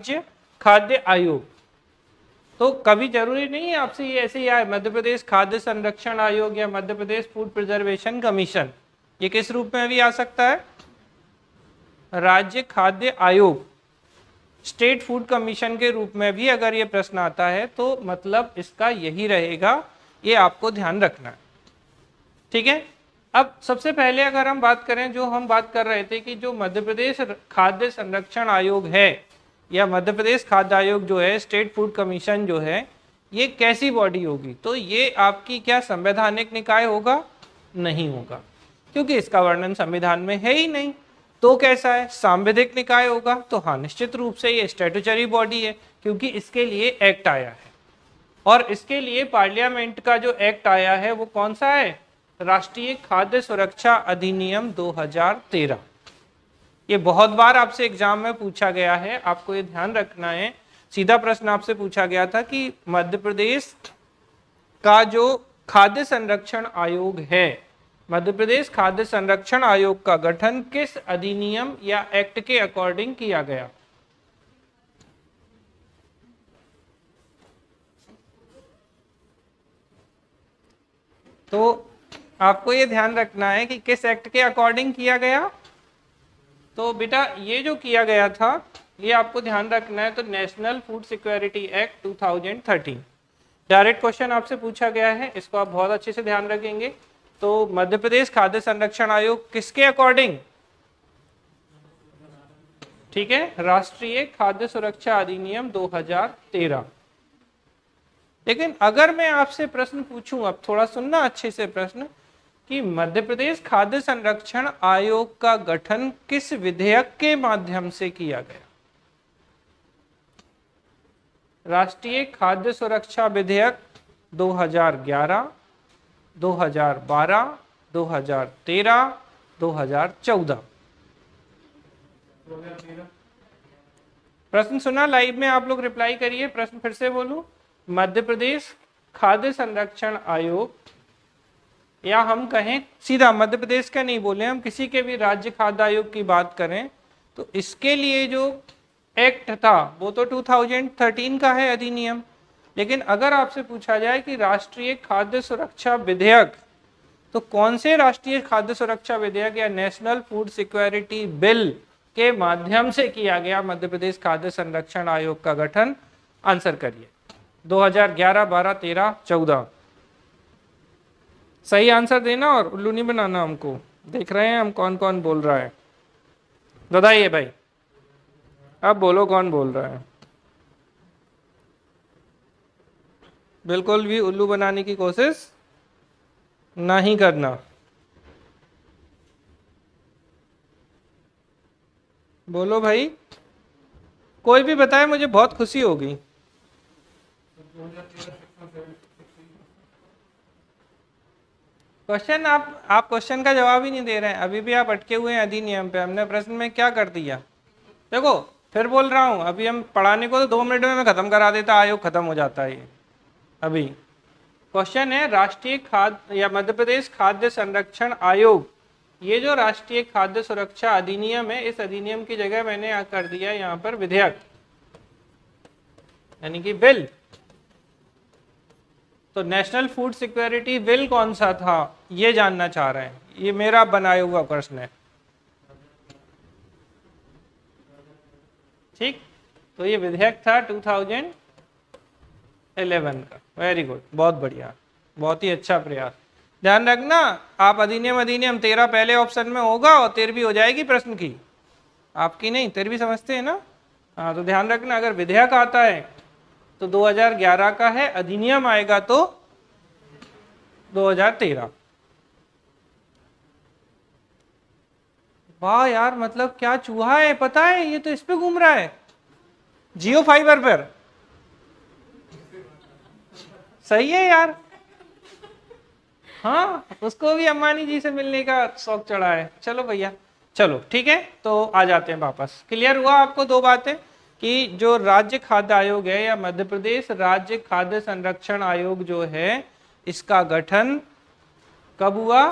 राज्य खाद्य आयोग। तो कभी जरूरी नहीं है आपसे ये ऐसे ही आए मध्य प्रदेश खाद्य संरक्षण आयोग या Madhya Pradesh food preservation commission, ये किस रूप में भी आ सकता है? राज्य खाद्य आयोग, स्टेट फूड कमीशन के रूप में भी अगर ये प्रश्न आता है तो मतलब इसका यही रहेगा, ये आपको ध्यान रखना है। ठीक है, अब सबसे पहले अगर हम बात करें, जो हम बात कर रहे थे कि जो मध्य प्रदेश खाद्य संरक्षण आयोग है या मध्य प्रदेश खाद्य आयोग जो है, स्टेट फूड कमीशन जो है, ये कैसी बॉडी होगी? तो ये आपकी क्या संवैधानिक निकाय होगा? नहीं होगा, क्योंकि इसका वर्णन संविधान में है ही नहीं। तो कैसा है? सांविधिक निकाय होगा। तो हाँ, निश्चित रूप से ये स्टैट्यूटरी बॉडी है, क्योंकि इसके लिए एक्ट आया है, और इसके लिए पार्लियामेंट का जो एक्ट आया है वो कौन सा है? राष्ट्रीय खाद्य सुरक्षा अधिनियम 2013। ये बहुत बार आपसे एग्जाम में पूछा गया है, आपको ये ध्यान रखना है। सीधा प्रश्न आपसे पूछा गया था कि मध्य प्रदेश का जो खाद्य संरक्षण आयोग है, मध्य प्रदेश खाद्य संरक्षण आयोग का गठन किस अधिनियम या एक्ट के अकॉर्डिंग किया गया? तो आपको ये ध्यान रखना है कि किस एक्ट के अकॉर्डिंग किया गया। तो बेटा ये जो किया गया था ये आपको ध्यान रखना है, तो national food security act 2013 direct question आपसे पूछा गया है, इसको आप बहुत अच्छे से ध्यान रखेंगे। तो मध्य प्रदेश खाद्य संरक्षण आयोग किसके अकॉर्डिंग? ठीक है, राष्ट्रीय खाद्य सुरक्षा अधिनियम 2013। लेकिन अगर मैं आपसे प्रश्न पूछूं, अब थोड़ा सुनना अच्छे से प्रश्न, कि मध्य प्रदेश खाद्य संरक्षण आयोग का गठन किस विधेयक के माध्यम से किया गया? राष्ट्रीय खाद्य सुरक्षा विधेयक 2011, 2012, 2013, 2014। प्रश्न सुना? लाइव में आप लोग रिप्लाई करिए। प्रश्न फिर से बोलूं, मध्य प्रदेश खाद्य संरक्षण आयोग, या हम कहें सीधा मध्य प्रदेश का नहीं बोले, हम किसी के भी राज्य खाद्य आयोग की बात करें तो इसके लिए जो एक्ट था वो तो 2013 का है अधिनियम। लेकिन अगर आपसे पूछा जाए कि राष्ट्रीय खाद्य सुरक्षा विधेयक, तो कौन से राष्ट्रीय खाद्य सुरक्षा विधेयक या नेशनल फूड सिक्योरिटी बिल के माध्यम से किया गया मध्य प्रदेश खाद्य संरक्षण आयोग का गठन? आंसर करिए। 2011, 12, 13, 14। सही आंसर देना और उल्लू नहीं बनाना हमको। देख रहे हैं हम कौन कौन बोल रहा है, बताइए भाई। अब बोलो कौन बोल रहा है। बिल्कुल भी उल्लू बनाने की कोशिश नहीं करना। बोलो भाई, कोई भी बताए, मुझे बहुत खुशी होगी। क्वेश्चन आप क्वेश्चन का जवाब ही नहीं दे रहे हैं, अभी भी आप अटके हुए हैं अधिनियम पे। हमने प्रश्न में क्या कर दिया? देखो फिर बोल रहा हूं, अभी हम पढ़ाने को तो 2 मिनट में मैं खत्म करा देता, आयोग खत्म हो जाता है। ये अभी क्वेश्चन है राष्ट्रीय खाद्य या मध्य प्रदेश खाद्य संरक्षण आयोग, ये जो राष्ट्रीय खाद्य सुरक्षा अधिनियम है, इस अधिनियम की जगह मैंने कर दिया यहाँ पर विधेयक, यानी कि बिल। तो नेशनल फूड सिक्योरिटी बिल कौन सा था ये जानना चाह रहे हैं, ये मेरा बनाया हुआ प्रश्न है। ठीक, तो ये विधेयक था 2011 का। वेरी गुड, बहुत बढ़िया, बहुत ही अच्छा प्रयास। ध्यान रखना, आप अधिनियम 13 पहले ऑप्शन में होगा और 13वीं हो जाएगी प्रश्न की, आपकी नहीं। 13वीं समझते हैं ना? हाँ, तो ध्यान रखना, अगर विधेयक आता है तो 2011 का है, अधिनियम आएगा तो 2013। वाह यार, मतलब क्या चूहा है, पता है? ये तो इस पे घूम रहा है, जियो फाइबर पर। सही है यार। हाँ, उसको भी अंबानी जी से मिलने का शौक चढ़ा है। चलो भैया, चलो ठीक है, तो आ जाते हैं वापस। क्लियर हुआ आपको 2 बातें, कि जो राज्य खाद्य आयोग है या मध्य प्रदेश राज्य खाद्य संरक्षण आयोग जो है, इसका गठन कब हुआ?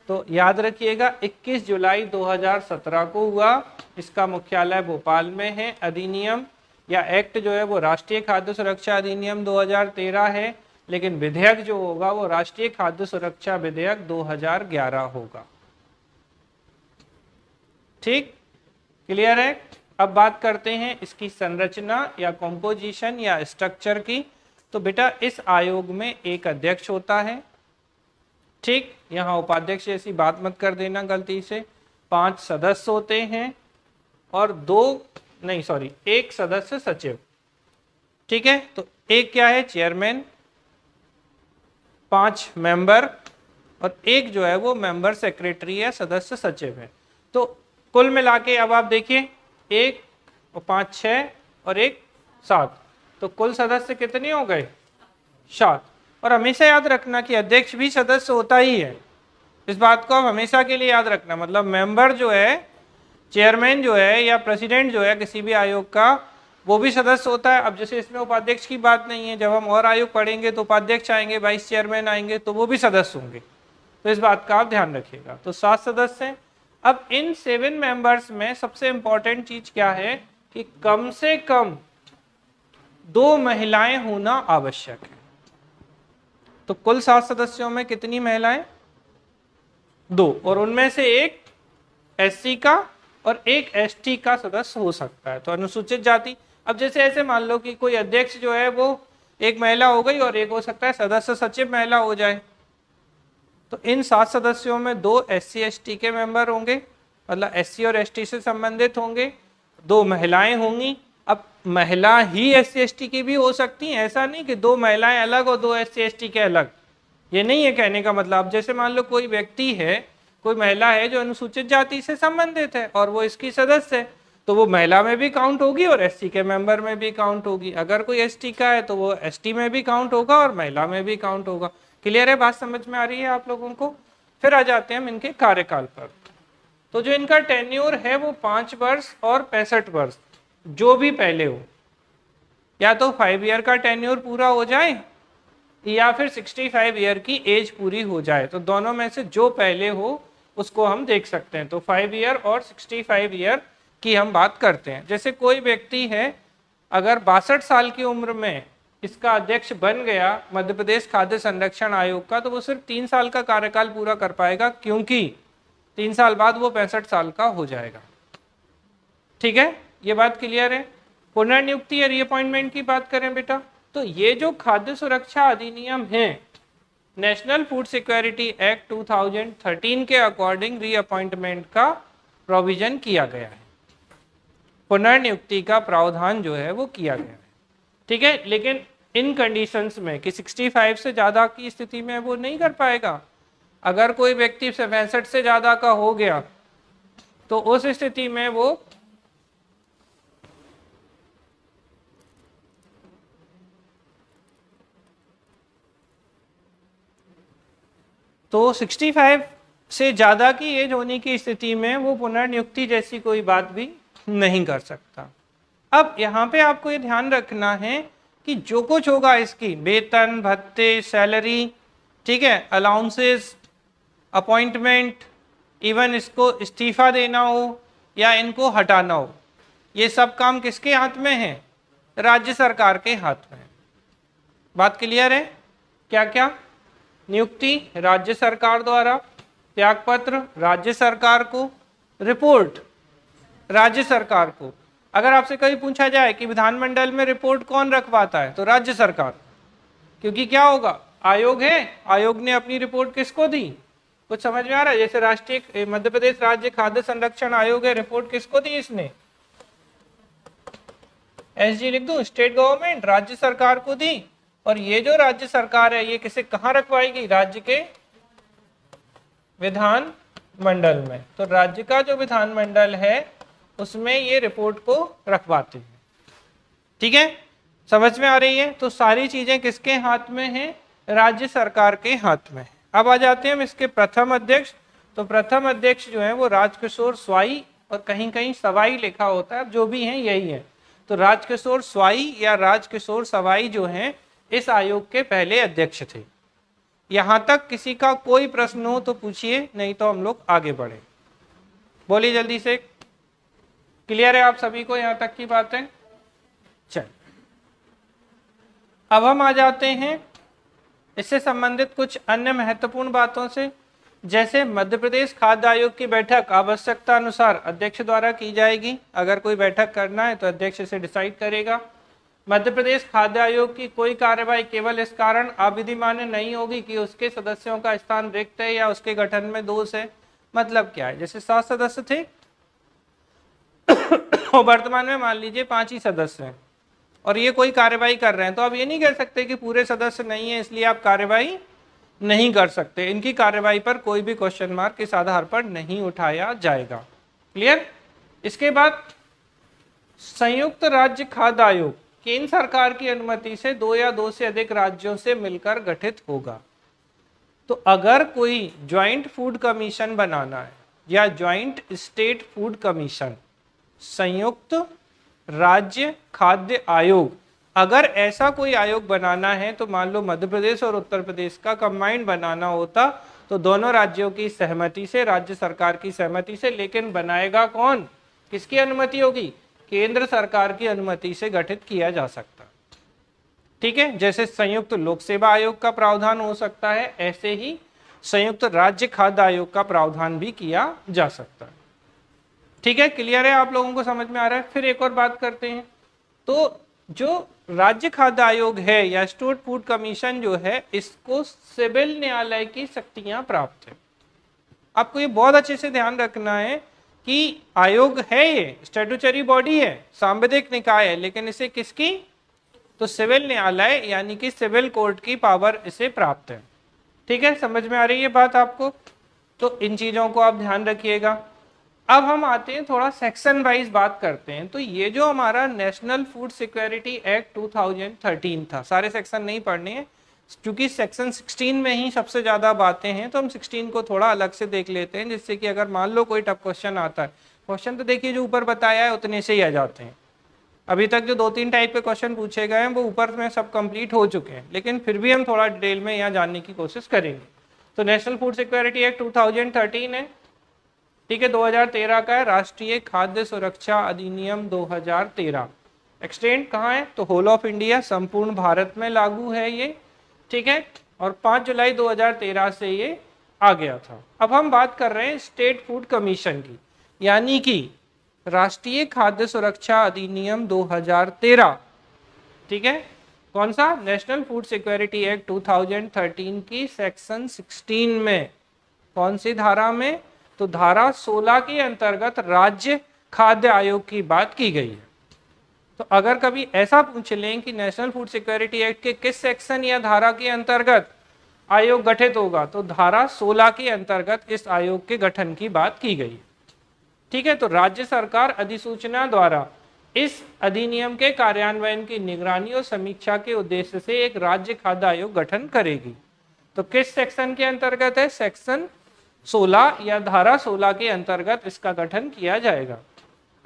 तो याद रखिएगा 21 जुलाई 2017 को हुआ। इसका मुख्यालय भोपाल में है। अधिनियम या एक्ट जो है वो राष्ट्रीय खाद्य सुरक्षा अधिनियम 2013 है, लेकिन विधेयक जो होगा वो राष्ट्रीय खाद्य सुरक्षा विधेयक 2011 होगा। ठीक, क्लियर है। अब बात करते हैं इसकी संरचना या कॉम्पोजिशन या स्ट्रक्चर की। तो बेटा इस आयोग में एक अध्यक्ष होता है, ठीक, यहाँ उपाध्यक्ष जैसी बात मत कर देना गलती से। 5 सदस्य होते हैं और एक सदस्य सचिव, ठीक है। तो एक क्या है, चेयरमैन, 5 मेंबर और एक जो है वो मेंबर सेक्रेटरी या सदस्य सचिव है। तो कुल मिला के अब आप देखिए 1 और 5 6 और 1 7, तो कुल सदस्य कितने हो गए, 7। और हमेशा याद रखना कि अध्यक्ष भी सदस्य होता ही है, इस बात को आप हमेशा के लिए याद रखना। मतलब मेंबर जो है, चेयरमैन जो है या प्रेसिडेंट जो है किसी भी आयोग का, वो भी सदस्य होता है। अब जैसे इसमें उपाध्यक्ष की बात नहीं है, जब हम और आयोग पढ़ेंगे तो उपाध्यक्ष आएंगे, वाइस चेयरमैन आएंगे, तो वो भी सदस्य होंगे, तो इस बात का आप ध्यान रखिएगा। तो 7 सदस्य हैं। अब इन 7 मेंबर्स में सबसे इंपॉर्टेंट चीज क्या है कि कम से कम 2 महिलाएं होना आवश्यक है। तो कुल 7 सदस्यों में कितनी महिलाएं, 2, और उनमें से एक एससी का और एक एसटी का सदस्य हो सकता है, तो अनुसूचित जाति। अब जैसे ऐसे मान लो कि कोई अध्यक्ष जो है वो एक महिला हो गई और एक हो सकता है सदस्य सचिव महिला हो जाए, तो इन 7 सदस्यों में 2 एससी एसटी के मेंबर होंगे, मतलब एससी और एसटी से संबंधित होंगे, 2 महिलाएं होंगी। अब महिला ही एससी एसटी की भी हो सकती हैं, ऐसा नहीं कि 2 महिलाएं अलग और 2 एससी एसटी के अलग, ये नहीं है कहने का मतलब। जैसे मान लो कोई व्यक्ति है, कोई महिला है जो अनुसूचित जाति से संबंधित है और वो इसकी सदस्य है, तो वो महिला में भी काउंट होगी और एससी के मेंबर में भी काउंट होगी। अगर कोई एसटी का है तो वो एसटी में भी काउंट होगा और महिला में भी काउंट होगा। क्लियर है, बात समझ में आ रही है आप लोगों को। फिर आ जाते हैं हम इनके कार्यकाल पर। तो जो इनका टेन्योर है वो 5 वर्ष और 65 वर्ष, जो भी पहले हो, या तो 5 ईयर का टेन्योर पूरा हो जाए या फिर 65 ईयर की एज पूरी हो जाए, तो दोनों में से जो पहले हो उसको हम देख सकते हैं। तो 5 ईयर और 65 ईयर की हम बात करते हैं। जैसे कोई व्यक्ति है, अगर 62 साल की उम्र में इसका अध्यक्ष बन गया मध्य प्रदेश खाद्य संरक्षण आयोग का, तो वो सिर्फ 3 साल का कार्यकाल पूरा कर पाएगा, क्योंकि 3 साल बाद वो 65 साल का हो जाएगा। ठीक है, ये बात क्लियर है। पुनर्नियुक्ति या रीअपॉइंटमेंट की बात करें बेटा, तो ये जो खाद्य सुरक्षा अधिनियम है, नेशनल फूड सिक्योरिटी एक्ट 2013 के अकॉर्डिंग रीअपॉइंटमेंट का प्रोविजन किया गया है, पुनर्नियुक्ति का प्रावधान जो है वो किया गया है। ठीक है, लेकिन इन कंडीशंस में कि 65 से ज़्यादा की स्थिति में वो नहीं कर पाएगा। अगर कोई व्यक्ति 65 से ज़्यादा का हो गया तो उस स्थिति में वो तो 65 से ज़्यादा की एज होने की स्थिति में वो पुनर्नियुक्ति जैसी कोई बात भी नहीं कर सकता। अब यहाँ पे आपको ये ध्यान रखना है कि जो कुछ होगा इसकी वेतन, भत्ते, सैलरी, ठीक है, अलाउंसेस, अपॉइंटमेंट, इवन इसको इस्तीफा देना हो या इनको हटाना हो, ये सब काम किसके हाथ में है? राज्य सरकार के हाथ में है। बात क्लियर है? क्या क्या? नियुक्ति राज्य सरकार द्वारा, त्यागपत्र राज्य सरकार को, रिपोर्ट राज्य सरकार को। अगर आपसे कभी पूछा जाए कि विधानमंडल में रिपोर्ट कौन रखवाता है, तो राज्य सरकार, क्योंकि क्या होगा, आयोग है, आयोग ने अपनी रिपोर्ट किसको दी? कुछ समझ में आ रहा है? जैसे राष्ट्रीय मध्य प्रदेश राज्य खाद्य संरक्षण आयोग है, रिपोर्ट किसको दी इसने? एसजी लिख दूं, स्टेट गवर्नमेंट, राज्य सरकार को दी। और ये जो राज्य सरकार है ये किसे कहाँ रखवाएगी? राज्य के विधान मंडल में। तो राज्य का जो विधानमंडल है उसमें ये रिपोर्ट को रखवाते हैं। ठीक है, समझ में आ रही है? तो सारी चीजें किसके हाथ में हैं? राज्य सरकार के हाथ में। अब आ जाते हैं हम इसके प्रथम अध्यक्ष। तो प्रथम अध्यक्ष जो है वो राजकिशोर स्वाई, और कहीं कहीं सवाई लिखा होता है, जो भी है यही है। तो राजकिशोर स्वाई या राजकिशोर सवाई जो हैं इस आयोग के पहले अध्यक्ष थे। यहां तक किसी का कोई प्रश्न हो तो पूछिए, नहीं तो हम लोग आगे बढ़े। बोलिए जल्दी से। क्लियर है आप सभी को यहां तक की बातें? चल, अब हम आ जाते हैं इससे संबंधित कुछ अन्य महत्वपूर्ण बातों से। जैसे मध्य प्रदेश खाद्य आयोग की बैठक आवश्यकता अनुसार अध्यक्ष द्वारा की जाएगी। अगर कोई बैठक करना है तो अध्यक्ष इसे डिसाइड करेगा। मध्य प्रदेश खाद्य आयोग की कोई कार्यवाही केवल इस कारण अविधिमान्य नहीं होगी कि उसके सदस्यों का स्थान रिक्त है या उसके गठन में दोष है। मतलब क्या है, जैसे 7 सदस्य थे और वर्तमान में मान लीजिए 5 ही सदस्य हैं और ये कोई कार्यवाही कर रहे हैं, तो आप ये नहीं कह सकते कि पूरे सदस्य नहीं है इसलिए आप कार्यवाही नहीं कर सकते। इनकी कार्यवाही पर कोई भी क्वेश्चन मार्क इस आधार पर नहीं उठाया जाएगा। क्लियर। इसके बाद संयुक्त राज्य खाद्य आयोग केंद्र सरकार की अनुमति से 2 या 2 से अधिक राज्यों से मिलकर गठित होगा। तो अगर कोई ज्वाइंट फूड कमीशन बनाना है या ज्वाइंट स्टेट फूड कमीशन, संयुक्त राज्य खाद्य आयोग, अगर ऐसा कोई आयोग बनाना है तो मान लो मध्य प्रदेश और उत्तर प्रदेश का कंबाइंड बनाना होता तो दोनों राज्यों की सहमति से, राज्य सरकार की सहमति से, लेकिन बनाएगा कौन, किसकी अनुमति होगी, केंद्र सरकार की अनुमति से गठित किया जा सकता। ठीक है, जैसे संयुक्त लोक सेवा आयोग का प्रावधान हो सकता है, ऐसे ही संयुक्त राज्य खाद्य आयोग का प्रावधान भी किया जा सकता है। ठीक है, क्लियर है, आप लोगों को समझ में आ रहा है। फिर एक और बात करते हैं, तो जो राज्य खाद्य आयोग है या स्टेट फूड कमीशन जो है, इसको सिविल न्यायालय की शक्तियां प्राप्त है। आपको ये बहुत अच्छे से ध्यान रखना है कि आयोग है, ये स्टैट्यूटरी बॉडी है, सांविधिक निकाय है, लेकिन इसे किसकी, तो सिविल न्यायालय यानी कि सिविल कोर्ट की पावर इसे प्राप्त है। ठीक है, समझ में आ रही है बात आपको। तो इन चीजों को आप ध्यान रखिएगा। अब हम आते हैं थोड़ा सेक्शन वाइज बात करते हैं। तो ये जो हमारा नेशनल फूड सिक्योरिटी एक्ट 2013 था, सारे सेक्शन नहीं पढ़ने हैं क्योंकि सेक्शन 16 में ही सबसे ज्यादा बातें हैं, तो हम 16 को थोड़ा अलग से देख लेते हैं, जिससे कि अगर मान लो कोई टफ क्वेश्चन आता है, क्वेश्चन तो देखिए जो ऊपर बताया है उतने से ही आ जाते हैं। अभी तक जो 2-3 टाइप के क्वेश्चन पूछे गए हैं वो ऊपर में सब कंप्लीट हो चुके हैं, लेकिन फिर भी हम थोड़ा डिटेल में यहाँ जानने की कोशिश करेंगे। तो नेशनल फूड सिक्योरिटी एक्ट 2013 है, ठीक है, 2013 का है। राष्ट्रीय खाद्य सुरक्षा अधिनियम 2013 एक्सटेंड कहाँ है, तो होल ऑफ इंडिया, संपूर्ण भारत में लागू है ये। ठीक है, और 5 जुलाई 2013 से ये आ गया था। अब हम बात कर रहे हैं स्टेट फूड कमीशन की, यानी कि राष्ट्रीय खाद्य सुरक्षा अधिनियम 2013। ठीक है, कौन सा, नेशनल फूड सिक्योरिटी एक्ट 2013 की सेक्शन 16 में, कौन सी धारा में, तो धारा 16 के अंतर्गत राज्य खाद्य आयोग की बात की गई है। तो अगर कभी ऐसा पूछ लें कि नेशनल फूड सिक्योरिटी एक्ट के किस सेक्शन या धारा के अंतर्गत आयोग गठित होगा, तो धारा 16 के अंतर्गत इस आयोग के गठन की बात की गई है। ठीक है, तो राज्य सरकार अधिसूचना द्वारा इस अधिनियम के कार्यान्वयन की निगरानी और समीक्षा के उद्देश्य से एक राज्य खाद्य आयोग गठन करेगी। तो किस सेक्शन के अंतर्गत है, सेक्शन 16 या धारा 16 के अंतर्गत इसका गठन किया जाएगा।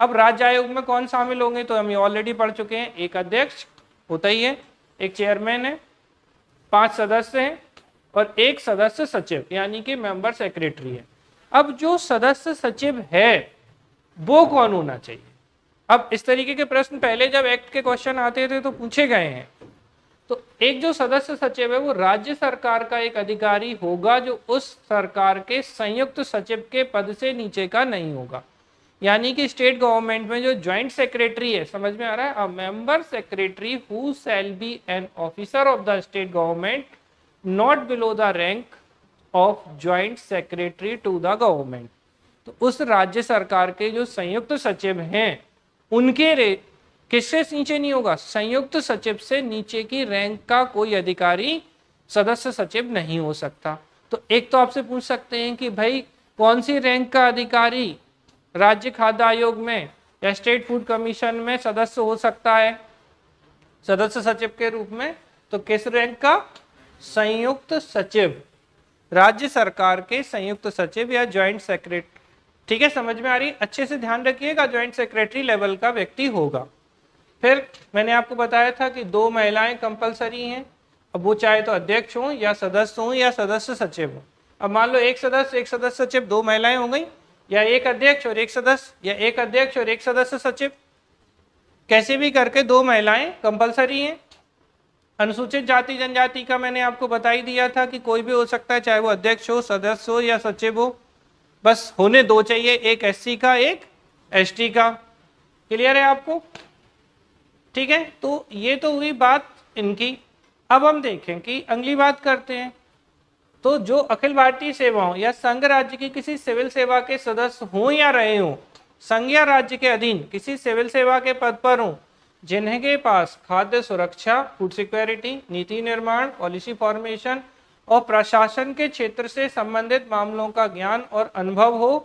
अब राज्य आयोग में कौन शामिल होंगे, तो हम ये ऑलरेडी पढ़ चुके हैं, एक अध्यक्ष होता ही है, एक चेयरमैन है, 5 सदस्य हैं और एक सदस्य सचिव यानी कि मेंबर सेक्रेटरी है। अब जो सदस्य सचिव है वो कौन होना चाहिए। अब इस तरीके के प्रश्न पहले जब एक्ट के क्वेश्चन आते थे तो पूछे गए हैं। तो एक जो सदस्य सचिव है वो राज्य सरकार का एक अधिकारी होगा जो उस सरकार के संयुक्त सचिव के पद से नीचे का नहीं होगा। यानी कि स्टेट गवर्नमेंट में जो ज्वाइंट सेक्रेटरी है, समझ में आ रहा है, a member secretary who shall be an officer of the state government not below the rank of joint secretary to the government. तो उस राज्य सरकार के जो संयुक्त सचिव हैं उनके किससे नीचे नहीं होगा, संयुक्त सचिव से नीचे की रैंक का कोई अधिकारी सदस्य सचिव नहीं हो सकता। तो एक तो आपसे पूछ सकते हैं कि भाई कौन सी रैंक का अधिकारी राज्य खाद्य आयोग में या स्टेट फूड कमीशन में सदस्य हो सकता है सदस्य सचिव के रूप में, तो किस रैंक का, संयुक्त सचिव, राज्य सरकार के संयुक्त सचिव या ज्वाइंट सेक्रेटरी। ठीक है, समझ में आ रही, अच्छे से ध्यान रखिएगा, ज्वाइंट सेक्रेटरी लेवल का व्यक्ति होगा। फिर मैंने आपको बताया था कि 2 महिलाएं कंपलसरी हैं, अब वो चाहे तो अध्यक्ष हो या सदस्य हो या सदस्य सचिव हो। अब मान लो एक सदस्य सचिव, 2 महिलाएं हो गई, या एक अध्यक्ष और एक सदस्य, या एक अध्यक्ष और एक सदस्य सचिव। कैसे भी करके 2 महिलाएं कंपलसरी हैं। अनुसूचित जाति जनजाति का मैंने आपको बता ही दिया था कि कोई भी हो सकता है, चाहे वो अध्यक्ष हो, सदस्य हो या सचिव हो, बस होने 2 चाहिए, एक एससी का, एक एसटी का। क्लियर है आपको? ठीक है, तो ये तो हुई बात इनकी। अब हम देखें कि अगली बात करते हैं। तो जो अखिल भारतीय सेवाओं या संघ राज्य की किसी सिविल सेवा के सदस्य हों या रहे हों, संघ या राज्य के अधीन किसी सिविल सेवा के पद पर हों, जिनके पास खाद्य सुरक्षा, फूड सिक्योरिटी, नीति निर्माण, पॉलिसी फॉर्मेशन और प्रशासन के क्षेत्र से संबंधित मामलों का ज्ञान और अनुभव हो,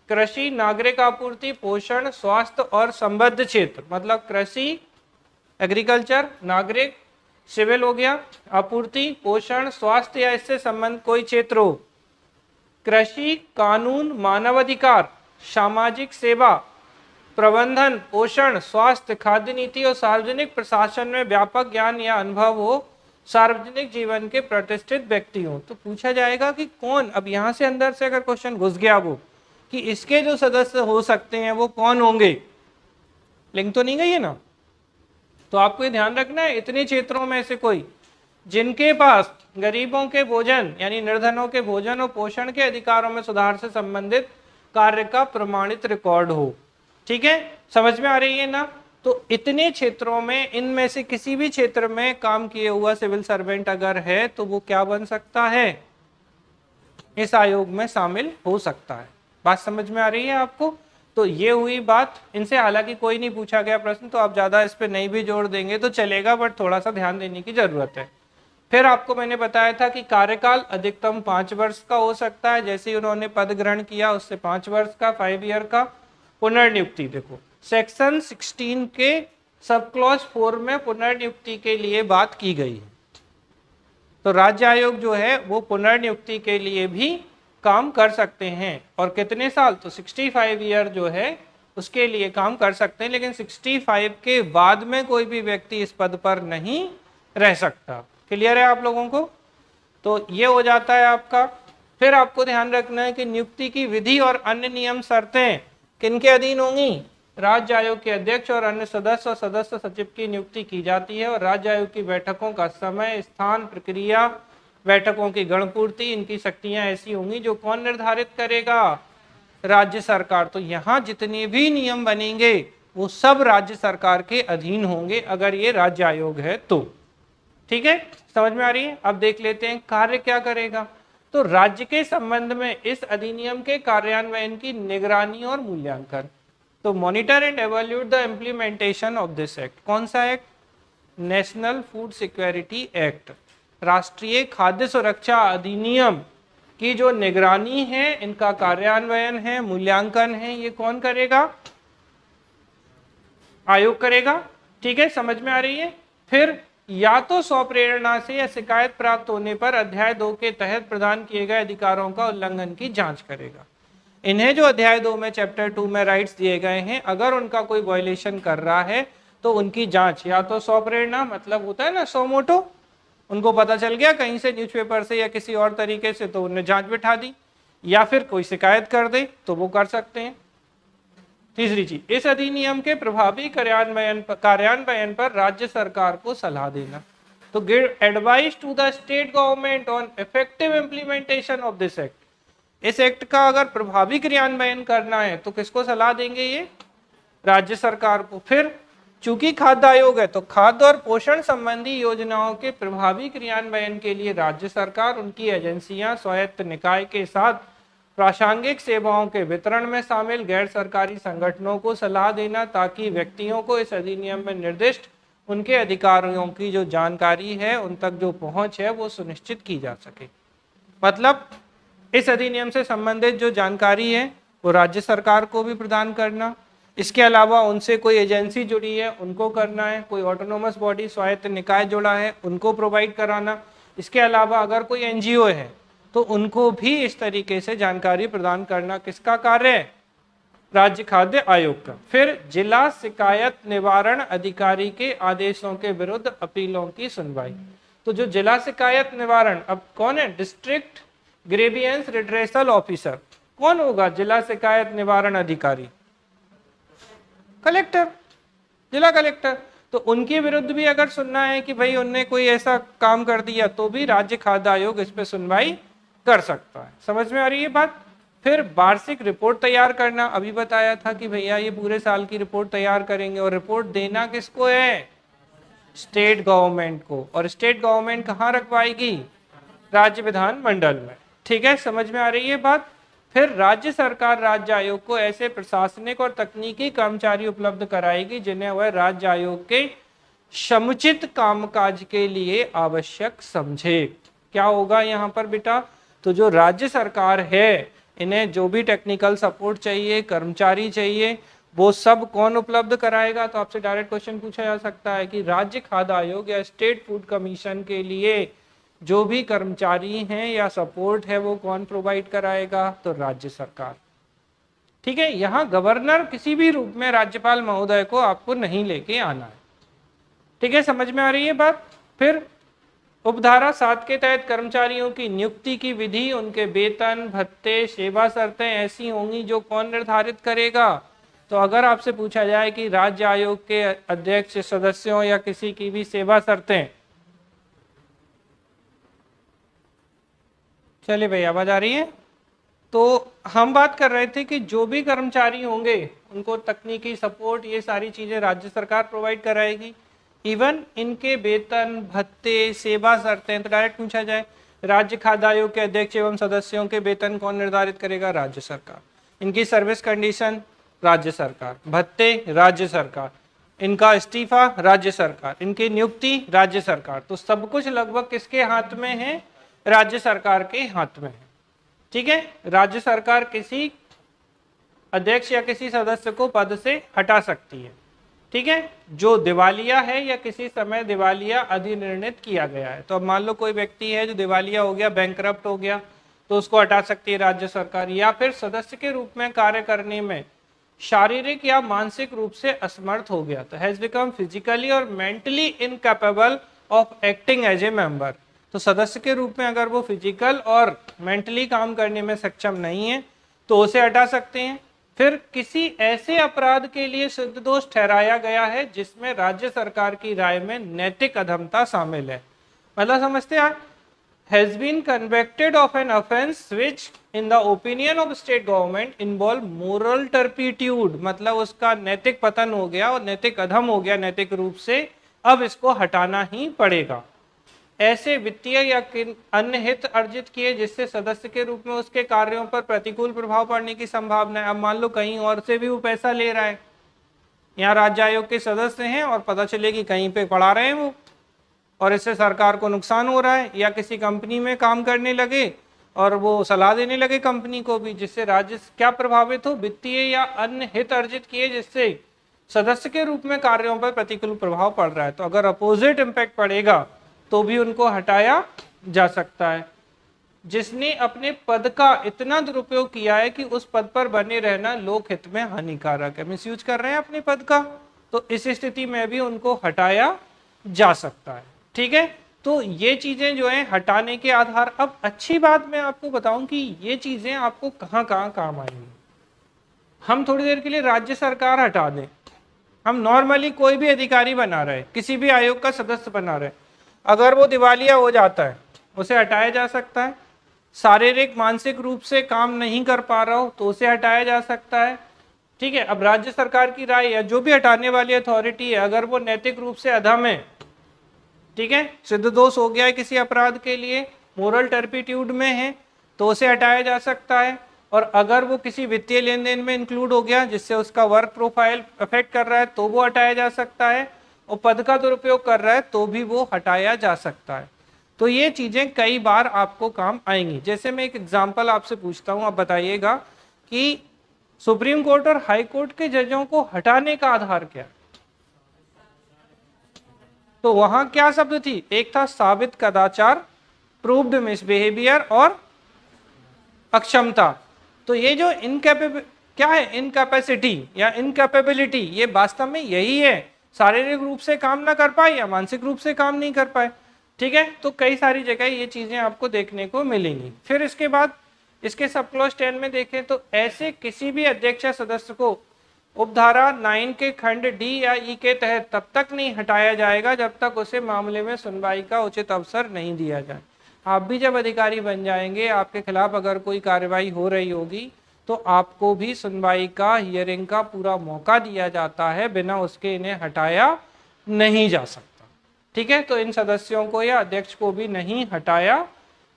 कृषि, नागरिक आपूर्ति, पोषण, स्वास्थ्य और संबद्ध क्षेत्र, मतलब कृषि, एग्रीकल्चर, नागरिक, सिविल हो गया, आपूर्ति, पोषण, स्वास्थ्य या इससे संबंध कोई क्षेत्र हो, कृषि, कानून, मानवाधिकार, सामाजिक सेवा, प्रबंधन, पोषण, स्वास्थ्य, खाद्य नीति और सार्वजनिक प्रशासन में व्यापक ज्ञान या अनुभव हो, सार्वजनिक जीवन के प्रतिष्ठित व्यक्ति हो। तो पूछा जाएगा कि कौन, अब यहां से अंदर से अगर क्वेश्चन घुस गया वो कि इसके जो सदस्य हो सकते हैं वो कौन होंगे, लिंक तो नहीं गई है ना। तो आपको ये ध्यान रखना है, इतने क्षेत्रों में से कोई जिनके पास गरीबों के भोजन यानी निर्धनों के भोजन और पोषण के अधिकारों में सुधार से संबंधित कार्य का प्रमाणित रिकॉर्ड हो। ठीक है, समझ में आ रही है ना। तो इतने क्षेत्रों में इनमें से किसी भी क्षेत्र में काम किए हुआ सिविल सर्वेंट अगर है तो वो क्या बन सकता है, इस आयोग में शामिल हो सकता है। बात समझ में आ रही है आपको? तो ये हुई बात। इनसे हालांकि कोई नहीं पूछा गया प्रश्न, तो आप ज्यादा इस पे नहीं भी जोड़ देंगे तो चलेगा, बट थोड़ा सा ध्यान देने की जरूरत है। फिर आपको मैंने बताया था कि कार्यकाल अधिकतम 5 वर्ष का हो सकता है, जैसे उन्होंने पद ग्रहण किया उससे 5 वर्ष का, 5 ईयर का। पुनर्नियुक्ति देखो सेक्शन 16 के सब क्लॉज 4 में पुनर्नियुक्ति के लिए बात की गई है। तो राज्य आयोग जो है वो पुनर्नियुक्ति के लिए भी काम कर सकते हैं। और कितने साल, तो 65 ईयर जो है उसके लिए काम कर सकते हैं, लेकिन 65 के बाद में कोई भी व्यक्ति इस पद पर नहीं रह सकता। क्लियर है आप लोगों को? तो ये हो जाता है आपका। फिर आपको ध्यान रखना है कि नियुक्ति की विधि और अन्य नियम शर्तें किनके अधीन होंगी, राज्य आयोग के अध्यक्ष और अन्य सदस्य और सदस्य सचिव की नियुक्ति की जाती है। और राज्य आयोग की बैठकों का समय, स्थान, प्रक्रिया, बैठकों की गणपूर्ति, इनकी शक्तियां ऐसी होंगी जो कौन निर्धारित करेगा, राज्य सरकार। तो यहाँ जितने भी नियम बनेंगे वो सब राज्य सरकार के अधीन होंगे अगर ये राज्य आयोग है तो। ठीक है, समझ में आ रही है? अब देख लेते हैं कार्य क्या करेगा। तो राज्य के संबंध में इस अधिनियम के कार्यान्वयन की निगरानी और मूल्यांकन। तो monitor and evaluate the implementation of this act. कौन सा act? National food security act, राष्ट्रीय खाद्य सुरक्षा अधिनियम की जो निगरानी है, इनका कार्यान्वयन है, मूल्यांकन है, ये कौन करेगा? आयोग करेगा। ठीक है, समझ में आ रही है? फिर या तो स्वप्रेरणा से या शिकायत प्राप्त होने पर अध्याय 2 के तहत प्रदान किए गए अधिकारों का उल्लंघन की जांच करेगा। इन्हें जो अध्याय 2 में चैप्टर 2 में राइट्स दिए गए हैं, अगर उनका कोई वायलेशन कर रहा है तो उनकी जांच या तो स्वप्रेरणा, मतलब होता है ना सो मोटो, उनको पता चल गया कहीं से न्यूज़पेपर से या किसी और तरीके से, तो उन्हें जांच बिठा दी, या फिर कोई शिकायत कर दे तो वो कर सकते हैं। तीसरी चीज, इस अधिनियम के प्रभावी कार्यान्वयन पर राज्य सरकार को सलाह देना। तो give advice to the state government on effective implementation of this act. इस एक्ट का अगर प्रभावी क्रियान्वयन करना है तो किसको सलाह देंगे? ये राज्य सरकार को। फिर चूंकि खाद्य आयोग है तो खाद्य और पोषण संबंधी योजनाओं के प्रभावी क्रियान्वयन के लिए राज्य सरकार, उनकी एजेंसियां, स्वायत्त निकाय के साथ प्रासंगिक सेवाओं के वितरण में शामिल गैर सरकारी संगठनों को सलाह देना, ताकि व्यक्तियों को इस अधिनियम में निर्दिष्ट उनके अधिकारियों की जो जानकारी है, उन तक जो पहुंच है वो सुनिश्चित की जा सके। मतलब इस अधिनियम से संबंधित जो जानकारी है वो राज्य सरकार को भी प्रदान करना, इसके अलावा उनसे कोई एजेंसी जुड़ी है उनको करना है, कोई ऑटोनोमस बॉडी स्वायत्त निकाय जुड़ा है उनको प्रोवाइड कराना, इसके अलावा अगर कोई एनजीओ है तो उनको भी इस तरीके से जानकारी प्रदान करना किसका कार्य है? राज्य खाद्य आयोग का। फिर जिला शिकायत निवारण अधिकारी के आदेशों के विरुद्ध अपीलों की सुनवाई। तो जो जिला शिकायत निवारण, अब कौन है? District grievance redressal officer. कौन होगा जिला शिकायत निवारण अधिकारी? कलेक्टर। जिला कलेक्टर। तो उनके विरुद्ध भी अगर सुनना है कि भाई उनने कोई ऐसा काम कर दिया तो भी राज्य खाद्य आयोग इस पे सुनवाई कर सकता है। समझ में आ रही है बात। फिर वार्षिक रिपोर्ट तैयार करना, अभी बताया था कि भैया ये पूरे साल की रिपोर्ट तैयार करेंगे और रिपोर्ट देना किसको है, स्टेट गवर्नमेंट को। और स्टेट गवर्नमेंट कहाँ रखवाएगी, राज्य विधानमंडल में। ठीक है, समझ में आ रही है बात। फिर राज्य सरकार राज्य आयोग को ऐसे प्रशासनिक और तकनीकी कर्मचारी उपलब्ध कराएगी जिन्हें वह राज्य आयोग के समुचित कामकाज के लिए आवश्यक समझे। क्या होगा यहाँ पर बेटा, तो जो राज्य सरकार है इन्हें जो भी टेक्निकल सपोर्ट चाहिए, कर्मचारी चाहिए, वो सब कौन उपलब्ध कराएगा। तो आपसे डायरेक्ट क्वेश्चन पूछा जा सकता है कि राज्य खाद्य आयोग या स्टेट फूड कमीशन के लिए जो भी कर्मचारी हैं या सपोर्ट है वो कौन प्रोवाइड कराएगा, तो राज्य सरकार। ठीक है, यहाँ गवर्नर किसी भी रूप में राज्यपाल महोदय को आपको नहीं लेके आना है। ठीक है, समझ में आ रही है बात। फिर उपधारा 7 के तहत कर्मचारियों की नियुक्ति की विधि, उनके वेतन भत्ते सेवा शर्तें ऐसी होंगी जो कौन निर्धारित करेगा। तो अगर आपसे पूछा जाए कि राज्य आयोग के अध्यक्ष सदस्यों या किसी की भी सेवा शर्तें, चलिए भाई आवाज आ रही है। तो हम बात कर रहे थे कि जो भी कर्मचारी होंगे उनको तकनीकी सपोर्ट ये सारी चीजें राज्य सरकार प्रोवाइड कराएगी। इवन इनके वेतन भत्ते सेवा शर्तें, तो डायरेक्ट पूछा जाए राज्य खाद्य आयोग के अध्यक्ष एवं सदस्यों के वेतन कौन निर्धारित करेगा, राज्य सरकार। इनकी सर्विस कंडीशन राज्य सरकार, भत्ते राज्य सरकार, इनका इस्तीफा राज्य सरकार, इनकी नियुक्ति राज्य सरकार। तो सब कुछ लगभग किसके हाथ में है, राज्य सरकार के हाथ में है। ठीक है, राज्य सरकार किसी अध्यक्ष या किसी सदस्य को पद से हटा सकती है। ठीक है, जो दिवालिया है या किसी समय दिवालिया अधिनिर्णित किया गया है। तो अब मान लो कोई व्यक्ति है जो दिवालिया हो गया, बैंकरप्ट हो गया, तो उसको हटा सकती है राज्य सरकार। या फिर सदस्य के रूप में कार्य करने में शारीरिक या मानसिक रूप से असमर्थ हो गया, तो हैज बिकम फिजिकली और mentally incapable of acting as a member. तो सदस्य के रूप में अगर वो फिजिकल और मेंटली काम करने में सक्षम नहीं है तो उसे हटा सकते हैं। फिर किसी ऐसे अपराध के लिए सिद्ध दोष ठहराया गया है जिसमें राज्य सरकार की राय में नैतिक अधमता शामिल है। मतलब समझते हैं, has been convicted of an offense which in the opinion of state government involve moral turpitude, मतलब उसका नैतिक पतन हो गया और नैतिक अधम हो गया नैतिक रूप से, अब इसको हटाना ही पड़ेगा। ऐसे वित्तीय या अन्य हित अर्जित किए जिससे सदस्य के रूप में उसके कार्यों पर प्रतिकूल प्रभाव पड़ने की संभावना है। अब मान लो कहीं और से भी वो पैसा ले रहा है, यहाँ राज्य आयोग के सदस्य हैं और पता चले कि कहीं पे पढ़ा रहे हैं वो और इससे सरकार को नुकसान हो रहा है, या किसी कंपनी में काम करने लगे और वो सलाह देने लगे कंपनी को भी, जिससे राज्य क्या प्रभावित हो, वित्तीय या अन्य हित अर्जित किए जिससे सदस्य के रूप में कार्यों पर प्रतिकूल प्रभाव पड़ रहा है। तो अगर अपोजिट इम्पैक्ट पड़ेगा तो भी उनको हटाया जा सकता है। जिसने अपने पद का इतना दुरुपयोग किया है कि उस पद पर बने रहना लोक हित में हानिकारक है, मिसयूज कर रहे हैं अपने पद का, तो इस स्थिति में भी उनको हटाया जा सकता है। ठीक है, तो ये चीजें जो है हटाने के आधार। अब अच्छी बात मैं आपको बताऊं कि ये चीजें आपको कहाँ कहाँ काम आएंगी। हम थोड़ी देर के लिए राज्य सरकार हटा दें, हम नॉर्मली कोई भी अधिकारी बना रहे, किसी भी आयोग का सदस्य बना रहे, अगर वो दिवालिया हो जाता है उसे हटाया जा सकता है। शारीरिक मानसिक रूप से काम नहीं कर पा रहा हो तो उसे हटाया जा सकता है। ठीक है, अब राज्य सरकार की राय या जो भी हटाने वाली अथॉरिटी है, अगर वो नैतिक रूप से अधम है, ठीक है, सिद्ध दोष हो गया है किसी अपराध के लिए, मोरल टर्पिट्यूड में है, तो उसे हटाया जा सकता है। और अगर वो किसी वित्तीय लेन देन में इंक्लूड हो गया जिससे उसका वर्क प्रोफाइल अफेक्ट कर रहा है तो वो हटाया जा सकता है, और पद का दुरुपयोग कर रहा है तो भी वो हटाया जा सकता है। तो ये चीजें कई बार आपको काम आएंगी। जैसे मैं एक एग्जांपल आपसे पूछता हूं, आप बताइएगा कि सुप्रीम कोर्ट और हाई कोर्ट के जजों को हटाने का आधार क्या? तो वहां क्या शब्द थी, एक था साबित कदाचार, प्रूव्ड मिसबिहेवियर और अक्षमता। तो ये जो क्या है, इनकैपेसिटी या इनकैपेबिलिटी, ये वास्तव में यही है, शारीरिक रूप से काम ना कर पाए या मानसिक रूप से काम नहीं कर पाए। ठीक है, तो कई सारी जगह ये चीजें आपको देखने को मिलेंगी। फिर इसके बाद इसके सब क्लॉज 10 में देखें तो ऐसे किसी भी अध्यक्ष या सदस्य को उपधारा 9 के खंड डी या ई के तहत तब तक नहीं हटाया जाएगा जब तक उसे मामले में सुनवाई का उचित अवसर नहीं दिया जाए। आप भी जब अधिकारी बन जाएंगे, आपके खिलाफ अगर कोई कार्रवाई हो रही होगी तो आपको भी सुनवाई का, हियरिंग का पूरा मौका दिया जाता है, बिना उसके इन्हें हटाया नहीं जा सकता। ठीक है, तो इन सदस्यों को या अध्यक्ष को भी नहीं हटाया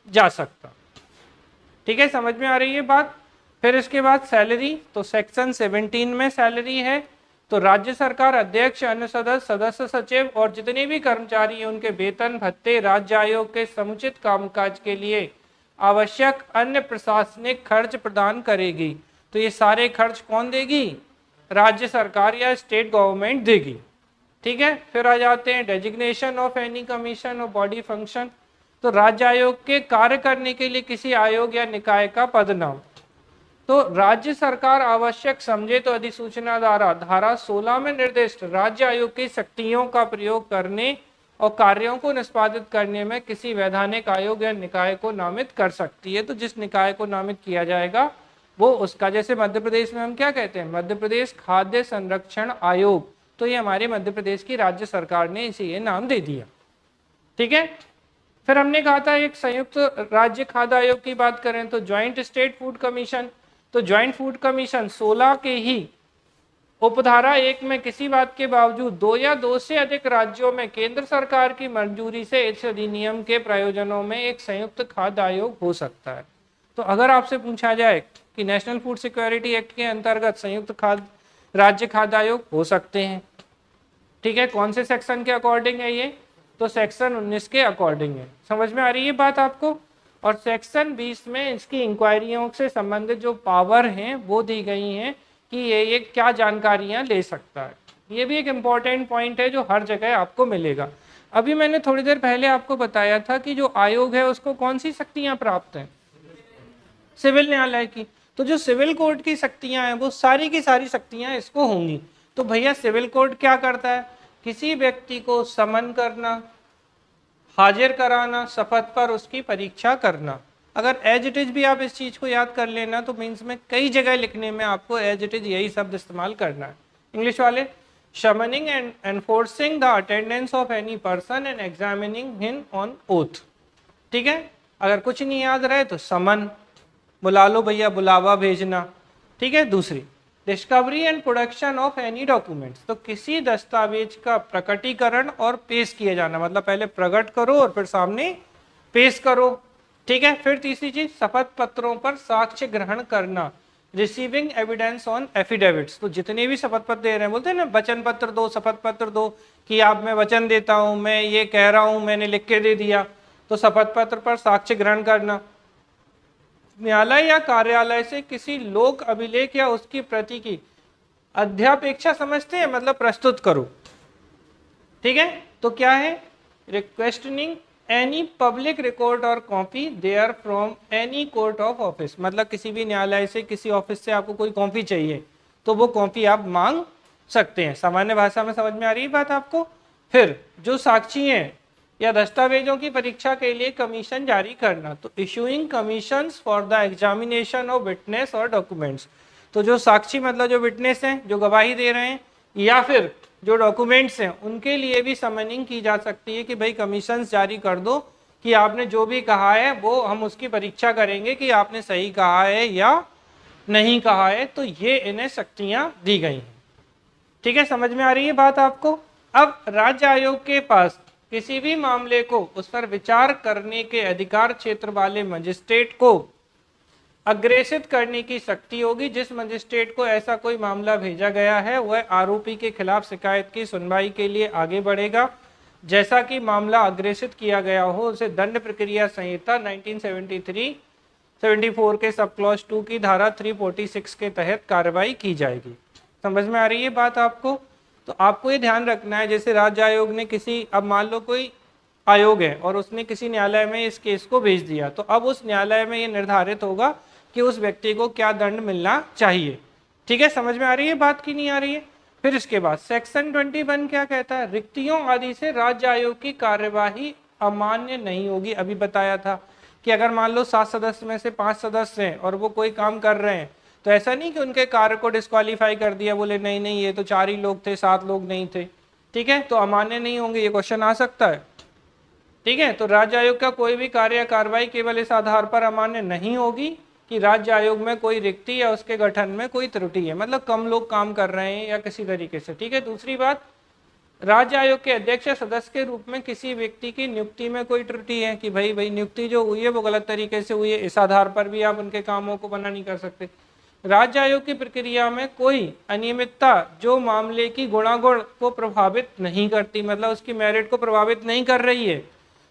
जा सकता। ठीक है, समझ में आ रही है बात। फिर इसके बाद सैलरी, तो सेक्शन 17 में सैलरी है। तो राज्य सरकार अध्यक्ष, अन्य सदस्य, सदस्य सचिव और जितने भी कर्मचारी हैं उनके वेतन भत्ते, राज्य आयोग के समुचित कामकाज के लिए आवश्यक अन्य प्रशासनिक खर्च प्रदान करेगी। तो ये सारे खर्च कौन देगी? राज्य सरकार या स्टेट गवर्नमेंट देगी। ठीक है, फिर आ जाते हैं डेजिग्नेशन ऑफ एनी कमीशन और बॉडी फंक्शन। तो राज्य आयोग के कार्य करने के लिए किसी आयोग या निकाय का पदनाम। तो राज्य सरकार आवश्यक समझे तो अधिसूचना द्वारा धारा 16 में निर्दिष्ट राज्य आयोग की शक्तियों का प्रयोग करने और कार्यों को निष्पादित करने में किसी वैधानिक आयोग या निकाय को नामित कर सकती है। तो जिस निकाय को नामित किया जाएगा वो उसका, जैसे मध्य प्रदेश में हम क्या कहते हैं, मध्य प्रदेश खाद्य संरक्षण आयोग, तो ये हमारे मध्य प्रदेश की राज्य सरकार ने इसे ये नाम दे दिया। ठीक है, फिर हमने कहा था एक संयुक्त राज्य खाद्य आयोग की बात करें तो ज्वाइंट स्टेट फूड कमीशन। तो ज्वाइंट फूड कमीशन 16 के ही उपधारा 1 में किसी बात के बावजूद 2 या 2 से अधिक राज्यों में केंद्र सरकार की मंजूरी से इस अधिनियम के प्रयोजनों में एक संयुक्त खाद्य आयोग हो सकता है। तो अगर आपसे पूछा जाए कि नेशनल फूड सिक्योरिटी एक्ट के अंतर्गत संयुक्त राज्य खाद्य आयोग हो सकते हैं, ठीक है, कौन से सेक्शन के अकॉर्डिंग है ये? तो सेक्शन 19 के अकॉर्डिंग है। समझ में आ रही है बात आपको? और सेक्शन 20 में इसकी इंक्वायरियों से संबंधित जो पावर हैं वो दी गई हैं कि ये क्या जानकारियां ले सकता है। ये भी एक इम्पॉर्टेंट पॉइंट है जो हर जगह आपको मिलेगा। अभी मैंने थोड़ी देर पहले आपको बताया था कि जो आयोग है उसको कौन सी शक्तियां प्राप्त हैं? सिविल न्यायालय की। तो जो सिविल कोर्ट की शक्तियां हैं वो सारी की सारी शक्तियां इसको होंगी। तो भैया सिविल कोर्ट क्या करता है? किसी व्यक्ति को समन करना, हाजिर कराना, शपथ पर उसकी परीक्षा करना। अगर एज इट इज भी आप इस चीज को याद कर लेना तो मीन्स में कई जगह लिखने में आपको एज इट इज यही शब्द इस्तेमाल करना है। इंग्लिश वाले, summoning and enforcing the attendance of any person and examining him on oath. ठीक है, अगर कुछ नहीं याद रहे तो समन, बुला लो भैया, बुलावा भेजना। ठीक है, दूसरी discovery and production of any documents. तो किसी दस्तावेज का प्रकटीकरण और पेश किया जाना, मतलब पहले प्रकट करो और फिर सामने पेश करो। ठीक है, फिर तीसरी चीज शपथ पत्रों पर साक्ष्य ग्रहण करना, रिसीविंग एविडेंस ऑन एफिडेविट्स। तो जितने भी शपथ पत्र दे रहे हैं, बोलते हैं ना वचन पत्र दो, शपथ पत्र दो, कि आप मैं वचन देता हूं, मैं ये कह रहा हूं, मैंने लिख के दे दिया। तो शपथ पत्र पर साक्ष्य ग्रहण करना। न्यायालय या कार्यालय से किसी लोक अभिलेख या उसकी प्रति की अध्यापेक्षा समझते हैं, मतलब प्रस्तुत करो। ठीक है, तो क्या है? रिक्वेस्टिंग एनी पब्लिक रिकॉर्ड और copy therefrom any court of office. मतलब किसी भी न्यायालय से, किसी ऑफिस से आपको कोई कॉपी चाहिए तो वो कॉपी आप मांग सकते हैं। सामान्य भाषा में समझ में आ रही है बात आपको? फिर जो साक्षी हैं या दस्तावेजों की परीक्षा के लिए कमीशन जारी करना। तो issuing commissions for the examination of witness और डॉक्यूमेंट्स। तो जो साक्षी मतलब जो विटनेस हैं, जो गवाही दे रहे हैं, या फिर जो डॉक्यूमेंट्स हैं, उनके लिए भी समनिंग की जा सकती है कि भाई कमीशंस जारी कर दो कि आपने जो भी कहा है वो हम उसकी परीक्षा करेंगे कि आपने सही कहा है या नहीं कहा है। तो ये इन्हें शक्तियां दी गई हैं। ठीक है, समझ में आ रही है बात आपको? अब राज्य आयोग के पास किसी भी मामले को उस पर विचार करने के अधिकार क्षेत्र वाले मजिस्ट्रेट को अग्रेसित करने की शक्ति होगी। जिस मजिस्ट्रेट को ऐसा कोई मामला भेजा गया है वह आरोपी के खिलाफ शिकायत की सुनवाई के लिए आगे बढ़ेगा। जैसा कि मामला अग्रेसित किया गया हो उसे दंड प्रक्रिया संहिता 1974 के सब क्लॉज 2 की धारा 346 के तहत कार्रवाई की जाएगी। समझ में आ रही है बात आपको? तो आपको ये ध्यान रखना है, जैसे राज्य आयोग ने किसी, अब मान लो कोई आयोग है और उसने किसी न्यायालय में इस केस को भेज दिया, तो अब उस न्यायालय में ये निर्धारित होगा कि उस व्यक्ति को क्या दंड मिलना चाहिए। ठीक है, समझ में आ रही है बात की नहीं आ रही है? फिर इसके बाद सेक्शन 21 क्या कहता है? रिक्तियों आदि से राज्य आयोग की कार्यवाही अमान्य नहीं होगी। अभी बताया था कि अगर मान लो 7 सदस्य में से 5 सदस्य हैं और वो कोई काम कर रहे हैं तो ऐसा नहीं कि उनके कार्य को डिस्क्वालीफाई कर दिया, बोले नहीं नहीं ये तो 4 ही लोग थे, 7 लोग नहीं थे, ठीक है, तो अमान्य नहीं होंगे, ये क्वेश्चन आ सकता है। ठीक है, तो राज्य आयोग का कोई भी कार्य या कार्रवाई केवल इस आधार पर अमान्य नहीं होगी कि राज्य आयोग में कोई रिक्ति या उसके गठन में कोई त्रुटि है, मतलब कम लोग काम कर रहे हैं या किसी तरीके से। ठीक है, दूसरी बात, राज्य आयोग के अध्यक्ष या सदस्य के रूप में किसी व्यक्ति की नियुक्ति में कोई त्रुटि है कि भाई नियुक्ति जो हुई है वो गलत तरीके से हुई है, इस आधार पर भी आप उनके कामों को मना नहीं कर सकते। राज्य आयोग की प्रक्रिया में कोई अनियमितता जो मामले की गुणागुण को प्रभावित नहीं करती, मतलब उसकी मेरिट को प्रभावित नहीं कर रही है,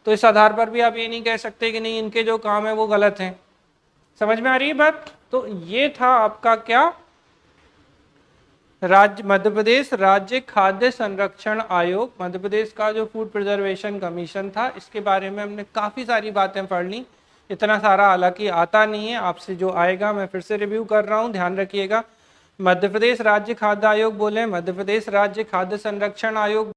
तो इस आधार पर भी आप ये नहीं कह सकते कि नहीं इनके जो काम है वो गलत हैं। समझ में आ रही है बात? तो ये था आपका क्या, राज्य मध्य प्रदेश राज्य खाद्य संरक्षण आयोग, मध्य प्रदेश का जो फूड प्रिजर्वेशन कमीशन था, इसके बारे में हमने काफी सारी बातें पढ़ ली। इतना सारा हालांकि आता नहीं है, आपसे जो आएगा मैं फिर से रिव्यू कर रहा हूँ, ध्यान रखिएगा। मध्य प्रदेश राज्य खाद्य आयोग बोले, मध्य प्रदेश राज्य खाद्य संरक्षण आयोग